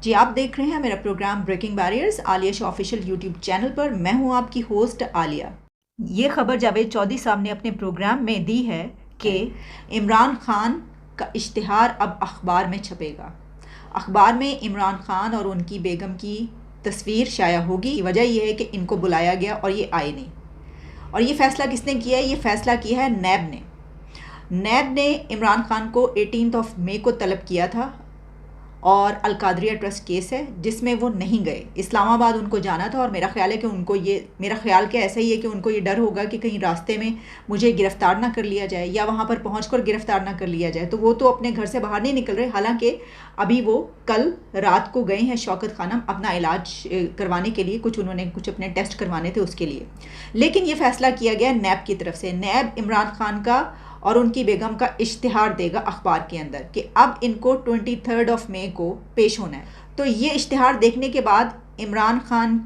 जी, आप देख रहे हैं मेरा program breaking barriers Alia Shah official YouTube channel पर। मैं हूं आपकी होस्ट आलिया। ये खबर जावेद चौधरी साहब ने अपने प्रोग्राम में दी है कि इमरान खान का इश्तिहार अब अखबार में छपेगा। अखबार में इमरान खान और उनकी बेगम की तस्वीर शाया होगी। वजह यह है कि इनको बुलाया गया और ये आए नहीं। और ये फ़ैसला किसने किया है? ये फ़ैसला किया है नैब ने। नैब ने इमरान खान को 18 मई को तलब किया था और अलकादरिया ट्रस्ट केस है जिसमें वो नहीं गए। इस्लामाबाद उनको जाना था और मेरा ख्याल है कि उनको मेरा ख्याल क्या ऐसा ही है कि उनको ये डर होगा कि कहीं रास्ते में मुझे गिरफ़्तार ना कर लिया जाए या वहाँ पर पहुँचकर गिरफ़्तार ना कर लिया जाए, तो वो तो अपने घर से बाहर नहीं निकल रहे। हालांकि अभी वो कल रात को गए हैं शौकत खानम अपना इलाज करवाने के लिए, उन्होंने कुछ अपने टेस्ट करवाने थे उसके लिए। लेकिन ये फ़ैसला किया गया नैब की तरफ से। नैब इमरान खान का और उनकी बेगम का इश्तिहार देगा अखबार के अंदर कि अब इनको 23 मई को पेश होना है। तो ये इश्तिहार देखने के बाद इमरान खान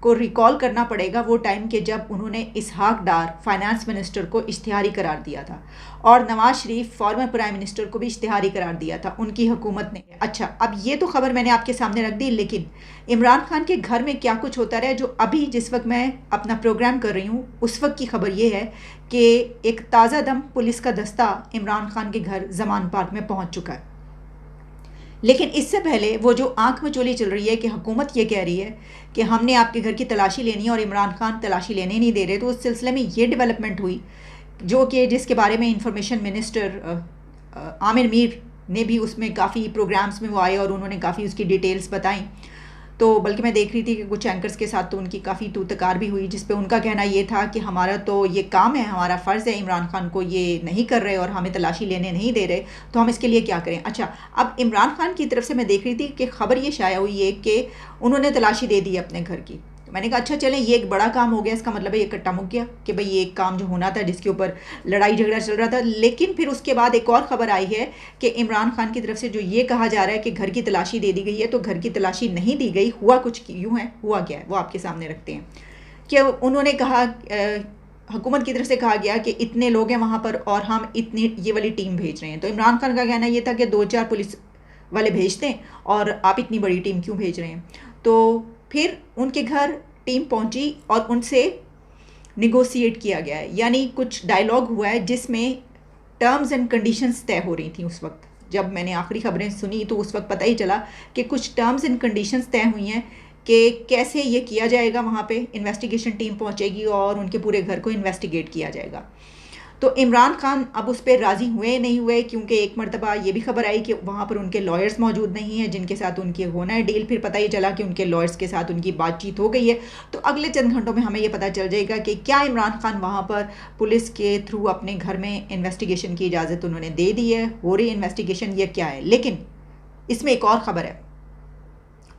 को रिकॉल करना पड़ेगा वो टाइम के जब उन्होंने इसहाक डार फाइनेंस मिनिस्टर को इश्तिहारी करार दिया था और Nawaz Sharif former prime minister को भी इश्तिहारी करार दिया था उनकी हुकूमत ने। अच्छा, अब ये तो खबर मैंने आपके सामने रख दी, लेकिन इमरान खान के घर में क्या कुछ होता रहा, जो अभी जिस वक्त मैं अपना प्रोग्राम कर रही हूँ उस वक्त की खबर ये है कि एक ताज़ा दम पुलिस का दस्ता इमरान खान के घर जमान पार्क में पहुँच चुका है। लेकिन इससे पहले वो जो आंख में चोली चल रही है कि हुकूमत ये कह रही है कि हमने आपके घर की तलाशी लेनी है और इमरान खान तलाशी लेने नहीं दे रहे, तो उस सिलसिले में ये डेवलपमेंट हुई जो कि जिसके बारे में इंफॉर्मेशन मिनिस्टर आमिर मीर ने भी उसमें काफ़ी प्रोग्राम्स में वो आए और उन्होंने काफ़ी उसकी डिटेल्स बताई। तो बल्कि मैं देख रही थी कि कुछ एंकर्स के साथ तो उनकी काफ़ी तूतकार भी हुई, जिस पे उनका कहना ये था कि हमारा तो ये काम है, हमारा फ़र्ज़ है, इमरान खान को ये नहीं कर रहे और हमें तलाशी लेने नहीं दे रहे, तो हम इसके लिए क्या करें। अच्छा, अब इमरान खान की तरफ से मैं देख रही थी कि खबर ये शाया हुई है कि उन्होंने तलाशी दे दी अपने घर की। मैंने कहा अच्छा चलें, ये एक बड़ा काम हो गया, इसका मतलब है ये कट्टा मुक गया कि भाई ये एक काम जो होना था जिसके ऊपर लड़ाई झगड़ा चल रहा था। लेकिन फिर उसके बाद एक और ख़बर आई है कि इमरान खान की तरफ से जो ये कहा जा रहा है कि घर की तलाशी दे दी गई है, तो घर की तलाशी नहीं दी गई। हुआ कुछ यूँ है, हुआ क्या है वो आपके सामने रखते हैं कि उन्होंने कहा, हुकूमत की तरफ से कहा गया कि इतने लोग हैं वहाँ पर और हम इतनी ये वाली टीम भेज रहे हैं। तो इमरान खान का कहना ये था कि 2-4 पुलिस वाले भेज दें और आप इतनी बड़ी टीम क्यों भेज रहे हैं। तो फिर उनके घर टीम पहुंची और उनसे निगोशिएट किया गया है, यानी कुछ डायलॉग हुआ है जिसमें टर्म्स एंड कंडीशंस तय हो रही थी। उस वक्त जब मैंने आखिरी खबरें सुनी तो उस वक्त पता ही चला कि कुछ टर्म्स एंड कंडीशंस तय हुई हैं कि कैसे ये किया जाएगा। वहाँ पे इन्वेस्टिगेशन टीम पहुँचेगी और उनके पूरे घर को इन्वेस्टिगेट किया जाएगा। तो इमरान खान अब उस पर राज़ी हुए नहीं हुए, क्योंकि एक मरतबा ये भी खबर आई कि वहाँ पर उनके लॉयर्स मौजूद नहीं हैं जिनके साथ उनकी होना है डील। फिर पता ही चला कि उनके लॉयर्स के साथ उनकी बातचीत हो गई है। तो अगले चंद घंटों में हमें ये पता चल जाएगा कि क्या इमरान खान वहाँ पर पुलिस के थ्रू अपने घर में इन्वेस्टिगेशन की इजाज़त उन्होंने दे दी है, हो रही इन्वेस्टिगेशन, ये क्या है। लेकिन इसमें एक और ख़बर है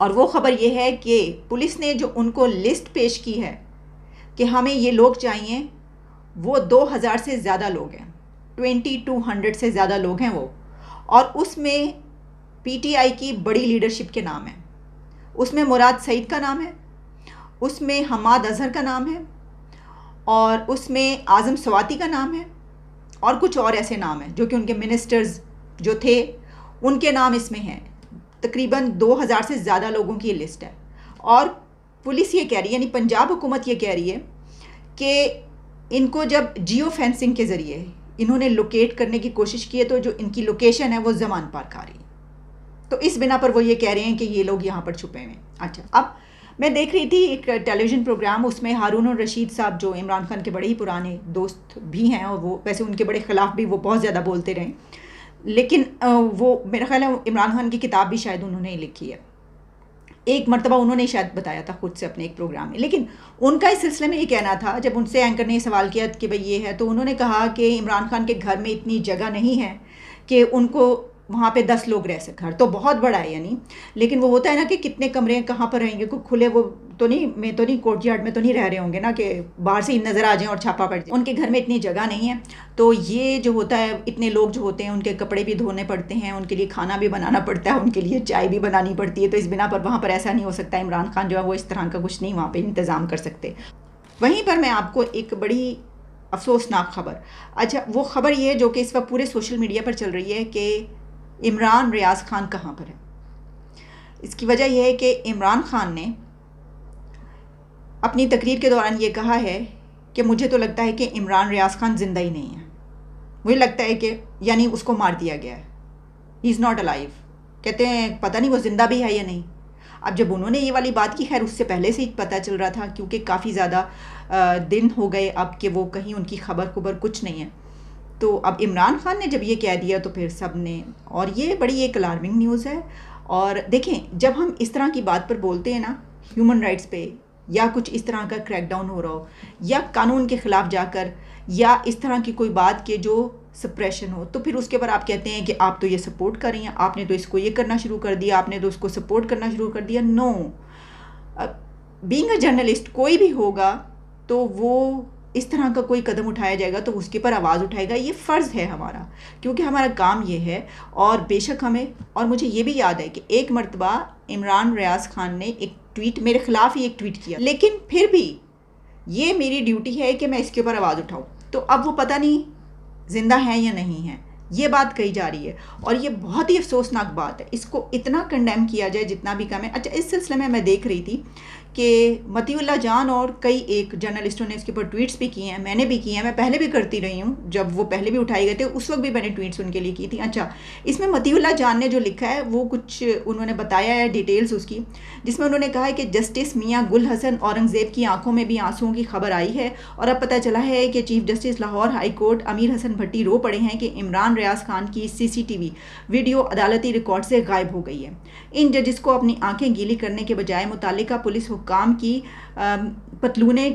और वो ख़बर ये है कि पुलिस ने जो उनको लिस्ट पेश की है कि हमें ये लोग चाहिए, वो 2000 से ज़्यादा लोग हैं, 2200 से ज़्यादा लोग हैं वो। और उसमें पीटीआई की बड़ी लीडरशिप के नाम हैं। उसमें मुराद सईद का नाम है, उसमें हमाद अजहर का नाम है और उसमें आज़म स्वाति का नाम है और कुछ और ऐसे नाम हैं जो कि उनके मिनिस्टर्स जो थे उनके नाम इसमें हैं। तकरीबन 2000 से ज़्यादा लोगों की लिस्ट है। और पुलिस ये कह रही है, यानी पंजाब हुकूमत ये कह रही है कि इनको जब जियो फेंसिंग के ज़रिए इन्होंने लोकेट करने की कोशिश की है तो जो इनकी लोकेशन है वो जमान पार्क आ रही है। तो इस बिना पर वो ये कह रहे हैं कि ये लोग यहाँ पर छुपे हुए हैं। अच्छा, अब मैं देख रही थी एक टेलीविज़न प्रोग्राम, उसमें हारून और रशीद साहब जो इमरान खान के बड़े ही पुराने दोस्त भी हैं और वो वैसे उनके बड़े ख़िलाफ़ भी वो बहुत ज़्यादा बोलते रहे, लेकिन वो मेरा ख्याल है इमरान खान की किताब भी शायद उन्होंने ही लिखी है। एक मरतबा उन्होंने शायद बताया था खुद से अपने एक प्रोग्राम में। लेकिन उनका इस सिलसिले में ये कहना था, जब उनसे एंकर ने सवाल किया कि भाई ये है, तो उन्होंने कहा कि इमरान खान के घर में इतनी जगह नहीं है कि उनको वहाँ पे 10 लोग रह सकें। घर तो बहुत बड़ा है यानी, लेकिन वो होता है ना कि कितने कमरे हैं, कहाँ पर रहेंगे, कोई खुले वो तो नहीं कोर्ट यार्ड में तो नहीं रह रहे होंगे ना कि बाहर से ही नज़र आ जाएं और छापा पड़ जाए। उनके घर में इतनी जगह नहीं है। तो ये जो होता है, इतने लोग जो होते हैं उनके कपड़े भी धोने पड़ते हैं, उनके लिए खाना भी बनाना पड़ता है, उनके लिए चाय भी बनानी पड़ती है। तो इस बिना पर वहाँ पर ऐसा नहीं हो सकता, इमरान खान जो है वो इस तरह का कुछ नहीं वहाँ पर इंतज़ाम कर सकते। वहीं पर मैं आपको एक बड़ी अफसोसनाक खबर, अच्छा वो खबर ये जो कि इस वक्त पूरे सोशल मीडिया पर चल रही है कि इमरान रियाज़ खान कहाँ पर है। इसकी वजह यह है कि इमरान खान ने अपनी तकरीर के दौरान ये कहा है कि मुझे तो लगता है कि इमरान रियाज खान ज़िंदा ही नहीं है। मुझे लगता है कि यानी उसको मार दिया गया है, ही इज़ नॉट अलाइव। कहते हैं पता नहीं वो ज़िंदा भी है या नहीं। अब जब उन्होंने ये वाली बात की, खैर उससे पहले से ही पता चल रहा था क्योंकि काफ़ी ज़्यादा दिन हो गए अब कि वो कहीं उनकी खबर कुछ नहीं है। तो अब इमरान खान ने जब ये कह दिया तो फिर सब ने, और ये बड़ी एक अलार्मिंग न्यूज़ है। और देखें, जब हम इस तरह की बात पर बोलते हैं ना, ह्यूमन राइट्स पे या कुछ इस तरह का क्रैकडाउन हो रहा हो या कानून के ख़िलाफ़ जाकर या इस तरह की कोई बात के जो सप्रेशन हो, तो फिर उसके ऊपर आप कहते हैं कि आप तो ये सपोर्ट कर रही हैं, आपने तो इसको ये करना शुरू कर दिया, आपने तो उसको सपोर्ट करना शुरू कर दिया। नो, बीइंग अ जर्नलिस्ट कोई भी होगा तो वो इस तरह का कोई कदम उठाया जाएगा तो उसके ऊपर आवाज़ उठाएगा। ये फ़र्ज़ है हमारा, क्योंकि हमारा काम ये है। और बेशक हमें, और मुझे ये भी याद है कि एक मरतबा इमरान रियाज खान ने एक ट्वीट मेरे ख़िलाफ़ ही एक ट्वीट किया, लेकिन फिर भी ये मेरी ड्यूटी है कि मैं इसके ऊपर आवाज़ उठाऊँ। तो अब वो पता नहीं ज़िंदा हैं या नहीं हैं, ये बात कही जा रही है और ये बहुत ही अफसोसनाक बात है। इसको इतना कंडेम किया जाए जितना भी कम है। अच्छा, इस सिलसिले में मैं देख रही थी कि मतीउल्लाह जान और कई एक जर्नलिस्टों ने इसके ऊपर ट्वीट्स भी किए हैं, मैंने भी किए हैं, मैं पहले भी करती रही हूँ। जब वो पहले भी उठाए गए थे उस वक्त भी मैंने ट्वीट्स उनके लिए की थी। अच्छा, इसमें मतीउल्लाह जान ने जो लिखा है वो कुछ उन्होंने बताया है डिटेल्स उसकी, जिसमें उन्होंने कहा है कि जस्टिस मियाँ गुल हसन औरंगज़ेब की आंखों में भी आंसुओं की खबर आई है और अब पता चला है कि chief justice Lahore high court अमीर हसन भट्टी रो पड़े हैं कि इमरान रियाज खान की CCTV वीडियो अदालती रिकॉर्ड से गायब हो गई है। इन जजिस को अपनी आंखें गीली करने के बजाय मुतालिका पुलिस हुक्काम की पतलूने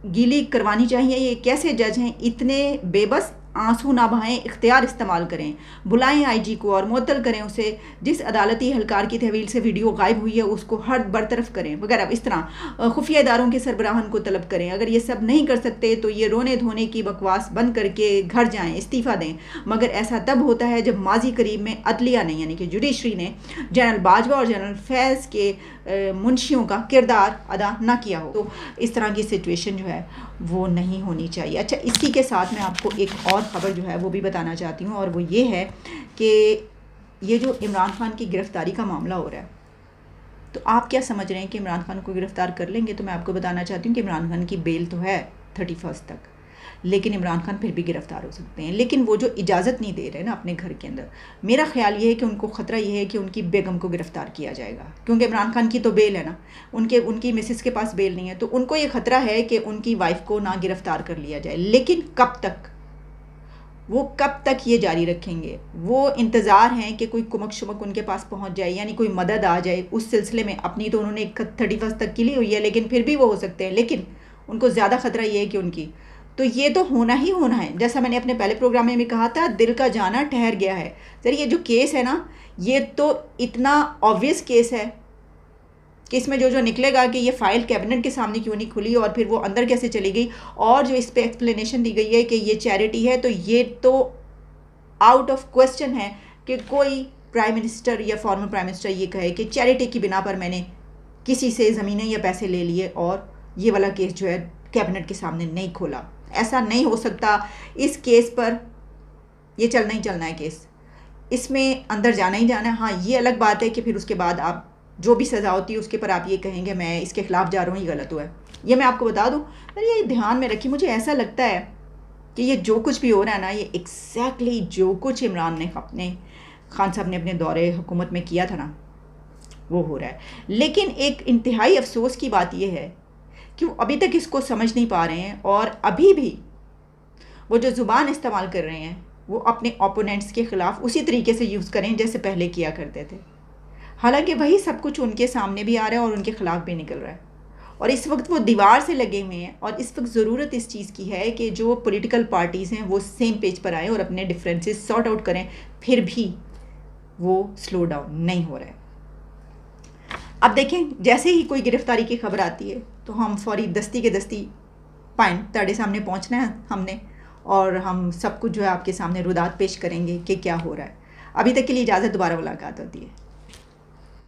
गीली करवानी चाहिए। ये कैसे जज हैं, इतने बेबस, आंसू ना बहाएं, इख्तियार इस्तेमाल करें, बुलाएं IG को और मुअत्तल करें उसे। जिस अदालती हलकार की तहवील से वीडियो गायब हुई है उसको हर बरतरफ करें वगैरह। इस तरह खुफिया इदारों के सरबराहान को तलब करें। अगर ये सब नहीं कर सकते तो ये रोने धोने की बकवास बंद करके घर जाएं, इस्तीफ़ा दें। मगर ऐसा तब होता है जब माजी करीब में अदलिया ने, यानी कि जुडिशरी ने जनरल बाजवा और जनरल फैज़ के मुंशियों का किरदार अदा ना किया हो। तो इस तरह की सिचुएशन जो है वो नहीं होनी चाहिए। अच्छा, इसी के साथ मैं आपको एक और ख़बर जो है वो भी बताना चाहती हूँ, और वो ये है कि ये जो इमरान खान की गिरफ़्तारी का मामला हो रहा है, तो आप क्या समझ रहे हैं कि इमरान खान को गिरफ़्तार कर लेंगे? तो मैं आपको बताना चाहती हूँ कि इमरान खान की बेल तो है 31 तक, लेकिन इमरान खान फिर भी गिरफ़्तार हो सकते हैं। लेकिन वो जो इजाज़त नहीं दे रहे ना अपने घर के अंदर, मेरा ख्याल ये है कि उनको ख़तरा ये है कि उनकी बेगम को गिरफ़्तार किया जाएगा, क्योंकि इमरान खान की तो बेल है ना, उनकी मिसेस के पास बेल नहीं है। तो उनको ये ख़तरा है कि उनकी वाइफ को ना गिरफ़्तार कर लिया जाए। लेकिन कब तक, वो कब तक ये जारी रखेंगे? वो इंतज़ार हैं कि कोई कुमक शुमक उनके पास पहुंच जाए, यानी कोई मदद आ जाए उस सिलसिले में। अपनी तो उन्होंने 31 तक की ली हुई है, लेकिन फिर भी वो हो सकते हैं। लेकिन उनको ज़्यादा ख़तरा ये है कि उनकी, तो ये तो होना ही होना है। जैसा मैंने अपने पहले प्रोग्राम में भी कहा था, दिल का जाना ठहर गया है। सर, ये जो केस है ना, ये तो इतना ऑब्वियस केस है कि इसमें जो निकलेगा कि ये फ़ाइल कैबिनेट के सामने क्यों नहीं खुली और फिर वो अंदर कैसे चली गई, और जो इस पर एक्सप्लेनेशन दी गई है कि ये चैरिटी है, तो ये तो आउट ऑफ क्वेश्चन है कि कोई प्राइम मिनिस्टर या फॉर्मर प्राइम मिनिस्टर ये कहे कि चैरिटी की बिना पर मैंने किसी से ज़मीनें या पैसे ले लिए और ये वाला केस जो है कैबिनेट के सामने नहीं खोला। ऐसा नहीं हो सकता। इस केस पर ये चलना ही चलना है केस, इसमें अंदर जाना ही जाना है। हाँ, ये अलग बात है कि फिर उसके बाद आप जो भी सज़ा होती है उसके पर आप ये कहेंगे मैं इसके ख़िलाफ़ जा रहा हूँ, ये गलत हुआ है। ये मैं आपको बता दूँ, ये ध्यान में रखिए। मुझे ऐसा लगता है कि ये जो कुछ भी हो रहा है ना, ये एग्जैक्टली जो कुछ इमरान ने अपने खान साहब ने अपने दौरे हुकूमत में किया था ना, वो हो रहा है। लेकिन एक इंतहाई अफसोस की बात यह है कि वो अभी तक इसको समझ नहीं पा रहे हैं, और अभी भी वो जो ज़ुबान इस्तेमाल कर रहे हैं वो अपने ओपोनेंट्स के ख़िलाफ़ उसी तरीके से यूज़ करें जैसे पहले किया करते थे। हालांकि वही सब कुछ उनके सामने भी आ रहा है और उनके ख़िलाफ़ भी निकल रहा है, और इस वक्त वो दीवार से लगे हुए हैं। और इस वक्त ज़रूरत इस चीज़ की है कि जो पॉलिटिकल पार्टीज़ हैं वो सेम पेज पर आएँ और अपने डिफरेंसेस सॉर्ट आउट करें। फिर भी वो स्लो डाउन नहीं हो रहा है। अब देखें, जैसे ही कोई गिरफ्तारी की खबर आती है तो हम फौरी दस्ती के दस्ती पॉइंट ਤੁਹਾਡੇ सामने पहुंचना है हमने, और हम सब कुछ जो है आपके सामने रुदात पेश करेंगे कि क्या हो रहा है। अभी तक के लिए इजाज़त, दोबारा मुलाकात होती है।